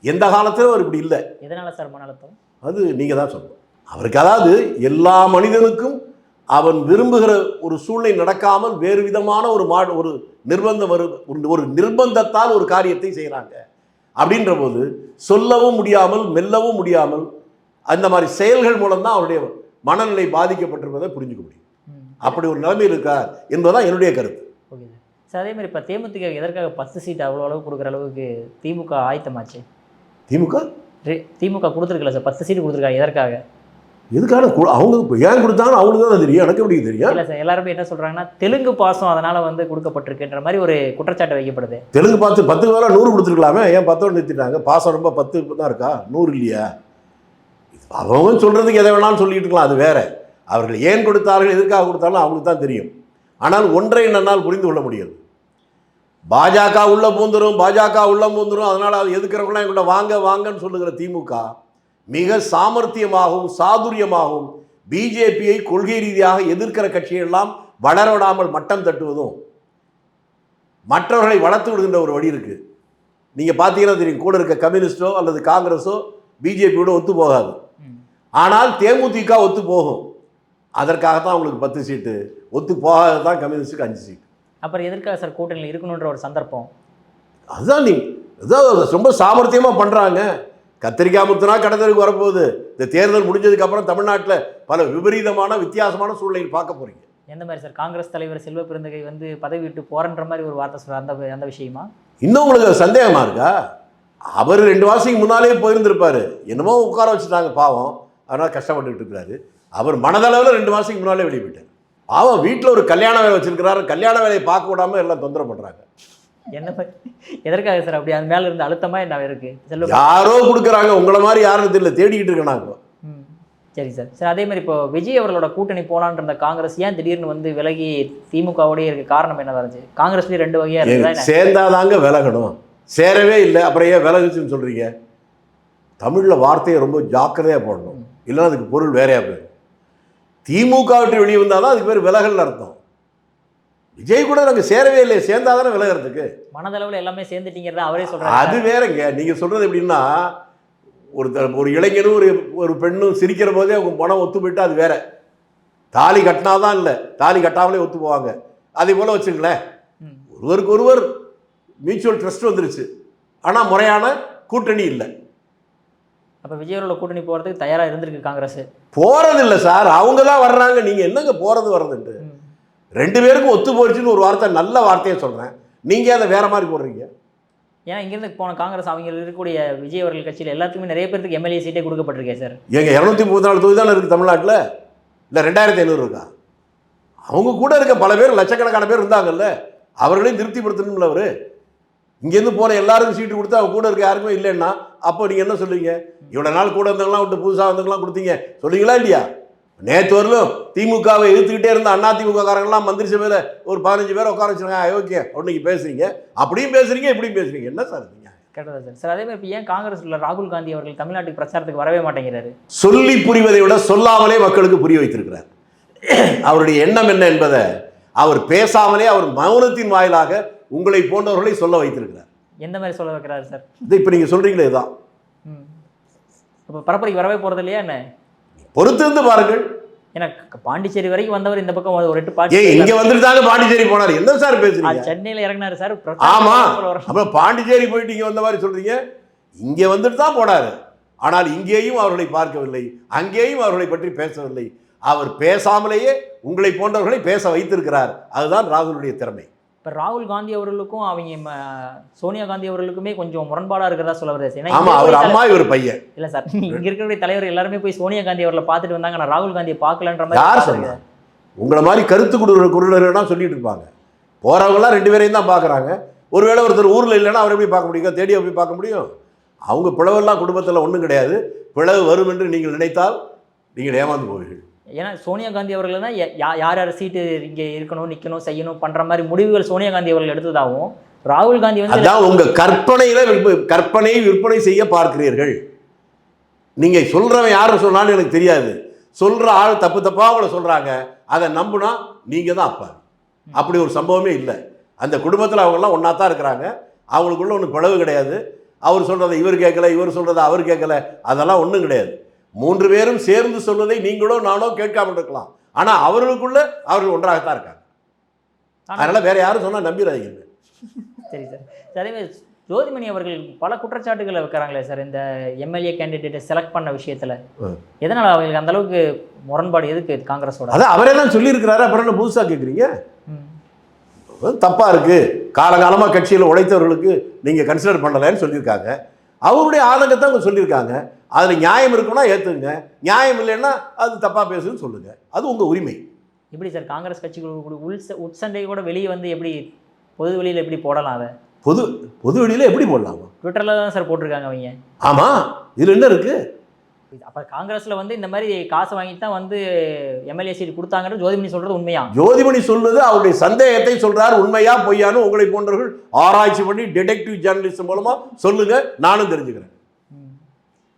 எந்த காலத்திலும் அவர் இப்படி இல்லை. எதனால சார் மன அழுத்தம்? அது நீங்கள் தான் சொல்லணும். அவருக்கு அதாவது எல்லா மனிதனுக்கும் அவன் விரும்புகிற ஒரு சூழ்நிலை நடக்காமல் வேறு விதமான ஒரு நிர்பந்தம் ஒரு நிர்பந்தத்தால் ஒரு காரியத்தை செய்கிறாங்க. அப்படின்ற போது சொல்லவும் முடியாமல் மெல்லவும் முடியாமல் அந்த மாதிரி செயல்கள் மூலம்தான் அவருடைய மனநிலை பாதிக்கப்பட்டிருப்பதை புரிஞ்சுக்க முடியும். அப்படி ஒரு நிலைமையில் இருக்கார் என்பதுதான் என்னுடைய கருத்து. Okay sir. அதே மாதிரி இப்போ தேமுதிக எதற்காக 10 சீட் அவ்வளோ அளவு கொடுக்குற அளவுக்கு திமுக ஆயத்தமாச்சு? திமுக கொடுத்துருக்கல சார், 10 சீட்டு கொடுத்துருக்காங்க. எதற்காக? எதுக்கான அவங்க ஏன் கொடுத்தாங்கன்னு அவங்களுக்கு தான் தெரியும், எனக்கு எப்படி தெரியும்? இல்லை சார், எல்லாருமே என்ன சொல்கிறாங்கன்னா தெலுங்கு பாசம் அதனால் வந்து கொடுக்கப்பட்டிருக்குன்ற மாதிரி ஒரு குற்றச்சாட்டு வைக்கப்படுது. தெலுங்கு பாசம் 10 வேலை 100 கொடுத்துருக்கலாமே, ஏன் 10 நிறுத்திட்டாங்க? பாசம் ரொம்ப 10 தான் இருக்கா, 100 இல்லையா? அவங்க சொல்கிறதுக்கு எதை வேணாலும் சொல்லிட்டு இருக்கலாம், அது வேற. அவர்கள் ஏன் கொடுத்தார்கள், எதற்காக கொடுத்தாலும் அவங்களுக்கு தான் தெரியும். ஆனால் ஒன்றை என்னால் புரிந்து கொள்ள முடியாது. பாஜக உள்ள பூந்துரும், அதனால் அது எதுக்கிறவங்களாம் எங்கள்கிட்ட வாங்கன்னு சொல்லுகிற திமுக மிக சாமர்த்தியமாகவும் சாதுரியமாகவும் பிஜேபியை கொள்கை ரீதியாக எதிர்க்கிற கட்சியெல்லாம் வளர விடாமல் மட்டம் தட்டுவதும் மற்றவர்களை வளர்த்து விடுகின்ற ஒரு வழி இருக்கு. நீங்க பார்த்தீங்கன்னா தெரியும், கூட இருக்க கம்யூனிஸ்டோ அல்லது காங்கிரஸோ பிஜேபியோட ஒத்து போகாது. ஆனால் தேமுதிக ஒத்து போகும். அதற்காகத்தான் அவங்களுக்கு 10 சீட்டு, ஒத்து போகாது தான் கம்யூனிஸ்டுக்கு 5 சீட்டு. அப்புறம் எதற்காக சார் கூட்டணியில் இருக்கணுன்ற ஒரு சந்தர்ப்பம்? அதுதான் நீ ரொம்ப சாமர்த்தியமாக பண்ணுறாங்க. கத்திரிக்காய் முத்துனா கடத்தலுக்கு வரப்போகுது. இந்த தேர்தல் முடிஞ்சதுக்கு அப்புறம் தமிழ்நாட்டில் பல விபரீதமான வித்தியாசமான சூழ்நிலையில் பார்க்க போறீங்க. எந்த மாதிரி சார்? காங்கிரஸ் தலைவர் செல்வ பெருந்தகை வந்து பதவி விட்டு போறன்ற மாதிரி ஒரு வார்த்தை சொல்ற அந்த விஷயமா? இன்னும் உங்களுக்கு சந்தேகமா இருக்கா? அவர் 2 மாதத்துக்கு முன்னாலே போயிருந்திருப்பாரு. என்னமோ உட்கார வச்சுட்டாங்க பாவம், அதனால் கஷ்டப்பட்டுக்கிட்டு இருக்கிறாரு. அவர் மனதளவில் 2 மாதத்துக்கு முன்னாலே வெளியே போயிட்டார். பாவம் வீட்டில் ஒரு கல்யாண வேலை வச்சிருக்கிறாரு. கல்யாண வேலையை பார்க்க விடாமல் எல்லாம் தொந்தரவு பண்ணுறாங்க. என்ன எதற்காக சார் அப்படி? அது மேலே இருந்து அழுத்தமா என்ன இருக்கு? யாரோ கொடுக்குறாங்க, உங்களை மாதிரி யாருன்னு தெரியல, தேடிக்கிட்டு இருக்கேன். சரி சார். சார் அதே மாதிரி இப்போ விஜய் அவர்களோட கூட்டணி போலான்ற அந்த காங்கிரஸ் ஏன் திடீர்னு வந்து விலகி திமுகவோடய இருக்க காரணம் என்ன இருந்துச்சு? காங்கிரஸ்லேயே 2 வகையாக இருக்குது. சேர்ந்தாதாங்க விலகணும், சேரவே இல்லை அப்புறம் ஏன் விலகுச்சுன்னு சொல்கிறீங்க? தமிழில் வார்த்தையை ரொம்ப ஜாக்கிரதையாக போடணும், இல்லைன்னா அதுக்கு பொருள் வேறையா போயிடும். திமுக விட்டு வெளியே வந்தால் தான் அதுக்கு பேர் விலகல்னு அர்த்தம். விஜய் கூட நாங்கள் சேரவே இல்லை, சேர்ந்தாதானே விலகிறதுக்கு. மனதளவில் எல்லாமே சேர்ந்துட்டீங்கிறத அவரே சொல்கிறார். அது வேறங்க. நீங்கள் சொல்கிறது எப்படின்னா, ஒரு இளைஞனும் ஒரு பெண்ணும் சிரிக்கிற போதே அவங்க பணம் ஒத்து போயிட்டா அது வேற. தாலி கட்டினாதான் இல்லை, தாலி கட்டாமலே ஒத்து போவாங்க. அதே போல் வச்சுங்களேன், ஒருவருக்கு ஒருவர் மியூச்சுவல் ட்ரஸ்ட் வந்துருச்சு, ஆனால் முறையான கூட்டணி இல்லை. அப்போ விஜயோட கூட்டணி போகிறதுக்கு தயாராக இருந்திருக்கு காங்கிரஸ். போகிறதில்லை சார், அவங்க தான் வர்றாங்க. நீங்கள் என்னங்க போகிறது வர்றதுன்ட்டு? 2 பேருக்கும் ஒத்து போயிடுச்சுன்னு ஒரு வார்த்தை, நல்ல வார்த்தையை சொல்கிறேன், நீங்கள் அதை வேற மாதிரி போடுறீங்க. ஏன்னா இங்கேருந்து போன காங்கிரஸ் அவங்க இருக்கக்கூடிய விஜய் அவர்கள் கட்சியில் எல்லாத்துக்குமே நிறைய பேருக்கு எம்எல்ஏ சீட்டே கொடுக்கப்பட்டிருக்கேன் சார். எங்க 234 தொகுதி தானே இருக்குது தமிழ்நாட்டில், இல்லை 2500 இருக்கா? அவங்க கூட இருக்க பல பேர், லட்சக்கணக்கான பேர் இருந்தாங்கல்ல, அவர்களையும் திருப்திப்படுத்தணும்ல. அவர் இங்கேருந்து போன எல்லாருக்கும் சீட்டு கொடுத்து அவங்க கூட இருக்க யாருக்குமே இல்லைன்னா அப்போ நீங்கள் என்ன சொல்லுவீங்க? இவ்வளோ நாள் கூட இருந்தவங்களாம் விட்டு புதுசாக வந்தவங்களாம் கொடுத்தீங்க சொல்லுவீங்களா இல்லையா? நேற்று வரலும் திமுகவை எதிர்த்துக்கிட்டே இருந்த அண்ணா திமுக காரங்களாம் மந்திரி சபையில் ஒரு 15 பேரை உட்கார வச்சுருக்காங்க. அயோக்கிய ஒன்றைக்கு பேசுறீங்க, அப்படியும் பேசுறீங்க, இப்படியும் பேசுறீங்க. என்ன சார் நீங்க? கேட்டதா சார். சார் அதே மாதிரி இப்போ ஏன் காங்கிரஸ்ல ராகுல் காந்தி அவர்கள் தமிழ்நாட்டுக்கு பிரச்சாரத்துக்கு வரவே மாட்டேங்கிறாரு? சொல்லி புரிவதை விட சொல்லாமலே மக்களுக்கு புரிய வைத்திருக்கிறார். அவருடைய எண்ணம் என்ன என்பதை அவர் பேசாமலே, அவர் மௌனத்தின் வாயிலாக உங்களை போன்றவர்களை சொல்ல வைத்திருக்கிறார். எந்த மாதிரி சொல்ல வைக்கிறாரு சார்? இது இப்போ நீங்கள் சொல்றீங்களே இதுதான். இப்போ பரப்புரைக்கு வரவே போகிறது இல்லையா என்ன? பொறுத்திருந்து பாருங்கள். ஏன்னா பாண்டிச்சேரி வரைக்கும் வந்தவர் இந்த பக்கம் ஒரு 8 பாட்டி இங்க வந்துட்டாங்க, பாண்டிச்சேரி போனார். என்ன சார் பேசுறீங்க? சென்னையில் இறங்கினாரு சார். ஆமா, அப்புறம் பாண்டிச்சேரி போயிட்டு இங்க வந்த மாதிரி சொல்றீங்க. இங்க வந்துட்டு தான் போனாரு. ஆனால் இங்கேயும் அவர்களை பார்க்கவில்லை, அங்கேயும் அவர்களை பற்றி பேசவில்லை. அவர் பேசாமலேயே உங்களை போன்றவர்களை பேச வைத்திருக்கிறார். அதுதான் ராகுலுடைய திறமை. இப்போ ராகுல் காந்தி அவர்களுக்கும் அவங்க சோனியா காந்தி அவர்களுக்குமே கொஞ்சம் முரண்பாடாக இருக்கிறதா சொல்ல வருது. ஆமா, அவர் அம்மா இவர் பையன் இல்லை சார். இங்கே இருக்கக்கூடிய தலைவர் எல்லாருமே போய் சோனியா காந்தி அவர்களை பார்த்துட்டு வந்தாங்க, நான் ராகுல் காந்தியை பார்க்கலன்ற மாதிரி. யார் சொல்லுங்க? உங்களை மாதிரி கருத்து கொடுக்குற குருடர்கள்லாம் சொல்லிட்டு இருப்பாங்க. போறவங்களாம் 2 பேரையும் தான் பார்க்குறாங்க. ஒருவேளை ஒருத்தர் ஊரில் இல்லைன்னா அவரை எப்படி பார்க்க முடியும்? தேடியை போய் பார்க்க முடியும்? அவங்க பிளவெல்லாம் குடும்பத்தில் ஒன்றும் கிடையாது. பிளவு வரும் என்று நீங்கள் நினைத்தால் நீங்கள் ஏமாந்து போவீர்கள். ஏன்னா சோனியா காந்தி அவர்கள் தான் யார் யார் சீட்டு இங்கே இருக்கணும், நிற்கணும், செய்யணும் பண்ணுற மாதிரி முடிவுகள் சோனியா காந்தி அவர்கள் எடுத்ததாகவும், ராகுல் காந்தி வந்து அதான் உங்கள் கற்பனையை விற்பனை செய்ய பார்க்கிறீர்கள். நீங்கள் சொல்கிறவன் யாரும் சொன்னாலும் எனக்கு தெரியாது. சொல்கிற ஆள் தப்பு தப்பாக அவங்கள சொல்கிறாங்க, அதை நம்புனா நீங்கள் தான் அப்பா. அப்படி ஒரு சம்பவமே இல்லை. அந்த குடும்பத்தில் அவங்கெல்லாம் ஒன்றா தான் இருக்கிறாங்க. அவங்களுக்குள்ள ஒன்றும் பிளவு கிடையாது. அவர் சொல்கிறத இவர் கேட்கல, இவர் சொல்கிறத அவர் கேட்கல, அதெல்லாம் ஒன்றும் கிடையாது. 3 பேரும் சேர்ந்து சொல்வதை நீங்களோ நானோ கேட்காமல் இருக்கலாம். ஆனால் அவர்களுக்குள்ள அவர்கள் ஒன்றாகத்தான் இருக்காங்க. அதனால வேற யாரும் சொன்னால் நம்பிடாதீங்க. சரி சார். அதே மாதிரி ஜோதிமணி அவர்கள் பல குற்றச்சாட்டுகளை வைக்கிறாங்களே சார், இந்த எம்எல்ஏ கேண்டிடேட்டை செலக்ட் பண்ண விஷயத்தில். எதனால் அவங்களுக்கு அந்த அளவுக்கு முரண்பாடு எதுக்கு காங்கிரஸோட? அதான் அவரே தான் சொல்லியிருக்கிறாரு, அப்புறம் என்ன புதுசாக கேட்குறீங்க? தப்பாக இருக்குது, காலகாலமாக கட்சியில் உழைத்தவர்களுக்கு நீங்கள் கன்சிடர் பண்ணலைன்னு சொல்லியிருக்காங்க. அவருடைய ஆதங்கத்தை அவங்க சொல்லியிருக்காங்க. அதில் நியாயம் இருக்குன்னா ஏற்றுங்க, நியாயம் இல்லைன்னா அது தப்பாக பேசுன்னு சொல்லுங்கள், அது உங்கள் உரிமை. எப்படி சார் காங்கிரஸ் கட்சிகளுக்கு உட்சண்டை கூட வெளியே வந்து எப்படி பொது வெளியில் எப்படி போடலாம்? அதை பொது வெளியில் எப்படி போடலாமா? ட்விட்டரில் தான் சார் போட்டிருக்காங்க அவங்க. ஆமாம், இதில் என்ன இருக்குது? அப்போ காங்கிரஸில் வந்து இந்த மாதிரி காசு வாங்கிட்டு தான் வந்து எம்எல்ஏ சீட் கொடுத்தாங்கன்னு ஜோதிமணி சொல்கிறது உண்மையா? ஜோதிமணி சொல்வது அவருடைய சந்தேகத்தை சொல்கிறார். உண்மையா பொய்யான்னு உங்களை போன்றவர்கள் ஆராய்ச்சி பண்ணி டிடெக்டிவ் ஜேர்னலிசம் மூலமாக சொல்லுங்கள், நானும் தெரிஞ்சுக்கிறேன்.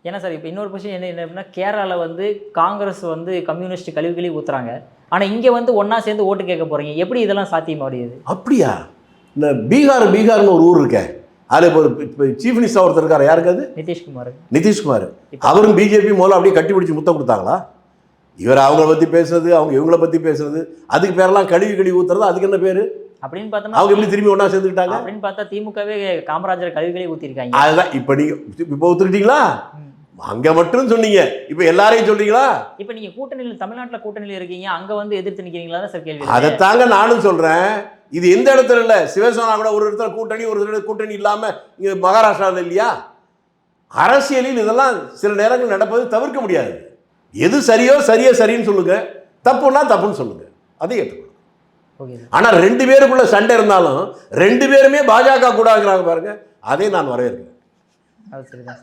ஏன்னா சார் இப்போ இன்னொரு கொஸ்டின் என்ன அப்படின்னா, கேரளாவில் வந்து காங்கிரஸ் வந்து கம்யூனிஸ்ட் கழுவி ஊற்றுறாங்க, ஆனால் இங்கே வந்து ஒன்றா சேர்ந்து ஓட்டு கேட்க போகிறீங்க, எப்படி இதெல்லாம் சாத்தியமாடியது? அப்படியா? இந்த பீகார்னு ஒரு ஊர் இருக்கேன், அதில் இப்போ சீஃப் மினிஸ்டர் ஒருத்தர் இருக்காரு, யாருக்கு அது? நிதிஷ்குமார். அவரும் பிஜேபி முதல்ல அப்படியே கட்டி பிடிச்சி முத்தம் கொடுத்தாங்களா? இவர் அவங்கள பற்றி பேசுறது, அவங்க இவங்கள பற்றி பேசுறது, அதுக்கு பேரெல்லாம் கழுவி ஊற்றுறது, அதுக்கு என்ன பேர் அப்படின்னு பார்த்தோம்னா அவங்க எப்படி திரும்பி ஒன்றா சேர்ந்துக்கிட்டாங்க? அப்படின்னு பார்த்தா திமுகவே காமராஜர் கழுவி ஊற்றிருக்காங்க. அதுதான் இப்போ நீங்கள் இப்போ ஒத்துக்கிட்டீங்களா? அங்கே மட்டும் சொன்னீங்க, இப்போ எல்லாரையும் சொல்றீங்களா? இப்போ நீங்கள் கூட்டணியில் தமிழ்நாட்டில் கூட்டணியில் இருக்கீங்க, அங்கே வந்து எதிர்த்து நிற்கிறீங்களா தான் சார் கேள்வி. அதைத்தாங்க நானும் சொல்கிறேன். இது எந்த இடத்துல இல்லை, சிவசேனா கூட ஒரு இடத்துல கூட்டணி, ஒரு இடத்துல கூட்டணி இல்லாமல் இங்கே மகாராஷ்டிராவில் இல்லையா? அரசியலில் இதெல்லாம் சில நேரங்கள் நடப்பது தவிர்க்க முடியாது. எது சரியோ சரின்னு சொல்லுங்க, தப்புன்னா தப்புன்னு சொல்லுங்க, அதை ஏற்றுக்கணும். ஆனால் 2 பேருக்குள்ள சண்டை இருந்தாலும் 2 பேருமே பாஜக கூடாங்கிறாங்க பாருங்க, அதை நான் வரவேற்கிறேன். அது சரிதான்.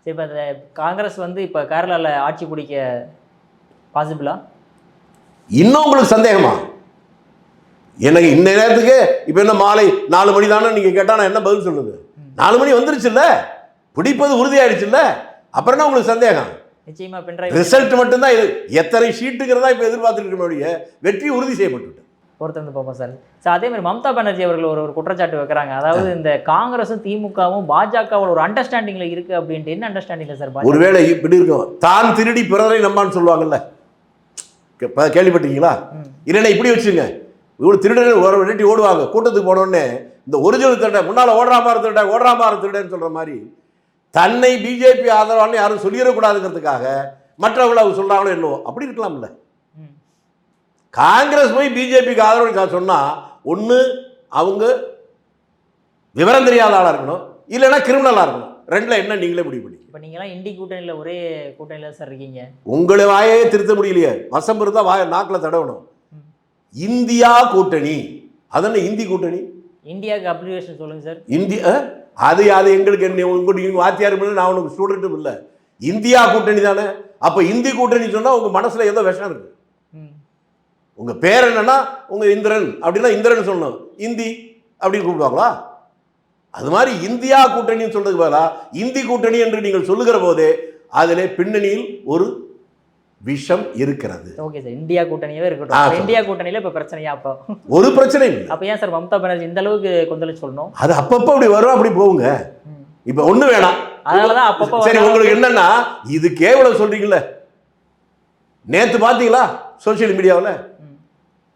சரி, இப்போ காங்கிரஸ் வந்து இப்போ கேரளாவில் ஆட்சி பிடிக்க பாசிபிளா? இன்னும் உங்களுக்கு சந்தேகமா? எனக்கு இந்த நேரத்துக்கு இப்போ என்ன மாலை 4 மணி தானே நீங்கள் கேட்டால் நான் என்ன பதில் சொல்லுது? 4 மணி வந்துருச்சுல்ல, பிடிப்பது உறுதியாயிடுச்சுல்ல, அப்புறம் என்ன உங்களுக்கு சந்தேகம்? நிச்சயமா பென்ட்ரைவ் ரிசல்ட் மட்டும்தான் இது. எத்தனை ஷீட்டுங்கிறதா இப்போ எதிர்பார்த்துட்டு இருக்க, வெற்றி உறுதி செய்யப்பட்டு பொறுத்திருந்து பார்ப்போம் சார். ஸோ அதே மாதிரி மம்தா பானர்ஜி அவர்கள் ஒரு குற்றச்சாட்டு வைக்கிறாங்க, அதாவது இந்த காங்கிரஸும் திமுகவும் பாஜகவோட ஒரு அண்டர்ஸ்டாண்டிங்கில் இருக்குது அப்படின்ட்டு. என்ன அண்டர்ஸ்டாண்டிங்கில் சார்? ஒருவேளை இப்படி இருக்கும், தான் திருடி பிறரை நம்பான்னு சொல்லுவாங்கல்ல, கேள்விப்பட்டீங்களா? இல்லைன்னா இப்படி வச்சுங்க, இவ்வளோ திருடன் விரட்டி ஓடுவாங்க, கூட்டத்துக்கு போனோடனே இந்த ஒரிஜினல் திருட முன்னால் ஓடுறா மாதிரி திருடன்னு சொல்கிற மாதிரி, தன்னை பிஜேபி ஆதரவான்னு யாரும் சொல்லிடக்கூடாதுங்கிறதுக்காக மற்றவங்களை அவங்க சொல்கிறாங்களோ என்னவோ, அப்படி இருக்கலாம்ல. காங்கிரஸ் போய் பிஜேபிக்கு ஆதரவு சொன்னால் ஒன்று அவங்க விவரம் தெரியாத ஆளாக இருக்கணும், இல்லைன்னா கிரிமினலாக இருக்கணும். 2ல் என்ன நீங்களே முடிவு பண்ணி. இப்போ நீங்களாம் இண்டி கூட்டணியில் ஒரே கூட்டணியில் சார் இருக்கீங்க, உங்களை வாயே திருத்த முடியலையே, வசம் இருந்தால் வாய நாக்கில் தடவணும். இந்தியா கூட்டணி, அதென்ன இந்தி கூட்டணி? இந்தியாவுக்கு அப்ளிகேஷன் சொல்லுங்க சார். இந்தியா அது எங்களுக்கு என்ன, உங்களுக்கு வாத்தியார் இல்லை, நான் உனக்கு ஸ்டூடெண்ட்டும் இல்லை. இந்தியா கூட்டணி தானே. அப்போ இந்தி கூட்டணி சொன்னால் உங்கள் மனசில் ஏதோ விஷம் இருக்குது. உங்கள் பேர் என்னன்னா உங்கள் இந்திரன் அப்படின்னா இந்திரன் சொல்லணும், இந்தி அப்படின்னு கூப்பிடுவாங்களா? அது மாதிரி இந்தியா கூட்டணின்னு சொல்றதுக்கு பதிலாக இந்தி கூட்டணி என்று நீங்கள் சொல்லுகிற போதே அதிலே பின்னணியில் ஒரு விஷம் இருக்கிறது. ஓகே சார், இந்தியா கூட்டணியே இருக்கட்டும். இந்தியா கூட்டணியில் இப்போ பிரச்சனையா? அப்போ ஒரு பிரச்சனை இல்லை. அப்போ ஏன் சார் மம்தா பானர்ஜி இந்த அளவுக்கு கொந்தளிச்சு சொல்லணும்? அது அப்பப்போ அப்படி வரும், அப்படி போகுங்க. இப்போ ஒன்றும் வேணாம், அதனாலதான் அப்பப்போ. சரி, உங்களுக்கு என்னன்னா இது கேவலம் சொல்றீங்களே. நேற்று பார்த்தீங்களா சோசியல் மீடியாவில்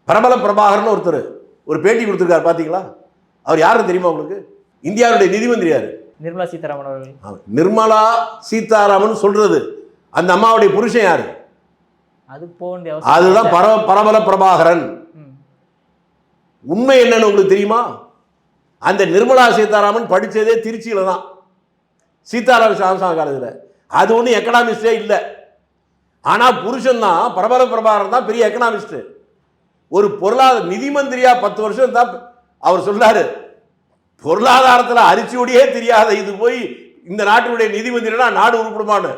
பரமல பிரபாகரன் ஒருத்தர் ஒரு பேட்டி கொடுத்துருக்காரு, பார்த்தீங்களா? அவர் யாருன்னு தெரியுமா உங்களுக்கு? இந்தியாவுடைய நிதி மந்திரி யாரு? நிர்மலா சீதாராமன் அவர்கள். நிர்மலா சீதாராமன் சொல்றது அந்த அம்மாவுடைய புருஷன் யாரு? அதுதான் பரமல பிரபாகரன். உண்மை என்னன்னு உங்களுக்கு தெரியுமா? அந்த நிர்மலா சீதாராமன் படிச்சதே திருச்சியில தான், சீதாராமன் காலேஜில். அது ஒன்றும் எக்கனாமிஸ்டே இல்லை. ஆனா புருஷன் தான் பரமல பிரபாகரன் தான் பெரிய எக்கனாமிஸ்ட். ஒரு பொருளாதார நிதி மந்திரியா 10 வருஷம் தான் அவர் சொல்றாரு, பொருளாதாரத்தில் அரிசியோடையே தெரியாத இது போய் இந்த நாட்டுடைய நிதி மந்திரினா நாடு உருப்படுமான்னு.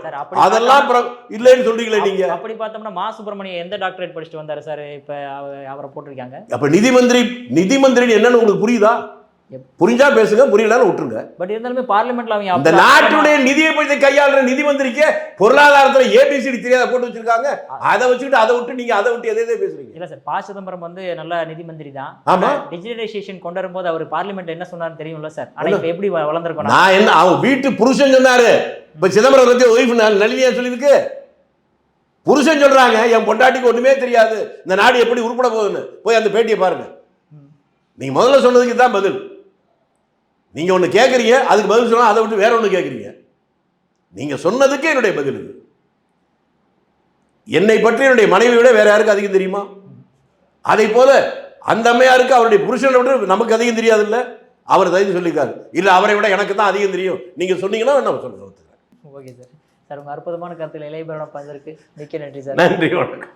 அதெல்லாம் இல்லைன்னு சொல்றீங்களே நீங்க. அப்படி பார்த்தோம்னா மா சுப்பிரமணியம் எந்த டாக்டரேட் படிச்சுட்டு வந்தாரு சார்? இப்ப அவரை போட்டிருக்காங்க. அப்ப நிதி மந்திரி என்னன்னு உங்களுக்கு புரியுதா? புரிஞ்சா பேசுங்க, புரியலன்னு விட்டுருங்க. பட் இருந்தாலுமே பார்லிமெண்ட்ல அவங்க அந்த நாட்டுடைய நிதியை பற்றி கையாளுற நிதி மந்திரிக்கு பொருளாதாரத்துல ஏபிசிடி தெரியாத போட்டு வச்சிருக்காங்க. அதை வச்சுக்கிட்டு அதை விட்டு நீங்க அதை விட்டு எதை பேசுறீங்க? இல்ல சார், ப. சிதம்பரம் வந்து நல்ல நிதி மந்திரி தான். ஆமா, டிஜிட்டலைசேஷன் கொண்டு வரும்போது அவர் பார்லிமெண்ட் என்ன சொன்னாரு தெரியும்ல சார்? ஆனா இப்ப எப்படி வளர்ந்துருக்கோம்? நான் என்ன அவங்க வீட்டு புருஷன் சொன்னாரு. இப்ப சிதம்பரம் பத்தி ஒய்ஃப் நளினியா சொல்லியிருக்கு. புருஷன் சொல்றாங்க என் பொண்டாட்டிக்கு ஒண்ணுமே தெரியாது, இந்த நாடு எப்படி உருப்பட போகுதுன்னு. போய் அந்த பேட்டியை பாருங்க. நீங்க முதல்ல சொன்னதுக்கு தான் பதில். நீங்க ஒண்ணு கேட்குறீங்க, அதுக்கு பதில் சொன்னா அதை விட்டு வேற ஒண்ணு கேட்குறீங்க. நீங்க சொன்னதுக்கு என்னுடைய பதில் இது. என்னை பற்றி என்னுடைய மனைவி விட வேற யாருக்கு அதிகம் தெரியுமா? அதை போல அந்த அம்மையாருக்கு அவருடைய புருஷனை விட நமக்கு அதிகம் தெரியாது. இல்லை, அவர் தைரியம் சொல்லியிருக்காரு, இல்லை அவரை விட எனக்கு தான் அதிகம் தெரியும். நீங்க சொன்னீங்கன்னா என்ன சொல்லுங்க. Okay sir. சார், உங்க அற்புதமான கருத்தில் இளையபெறணும் பதற்கு மிக்க நன்றி சார். நன்றி, வணக்கம்.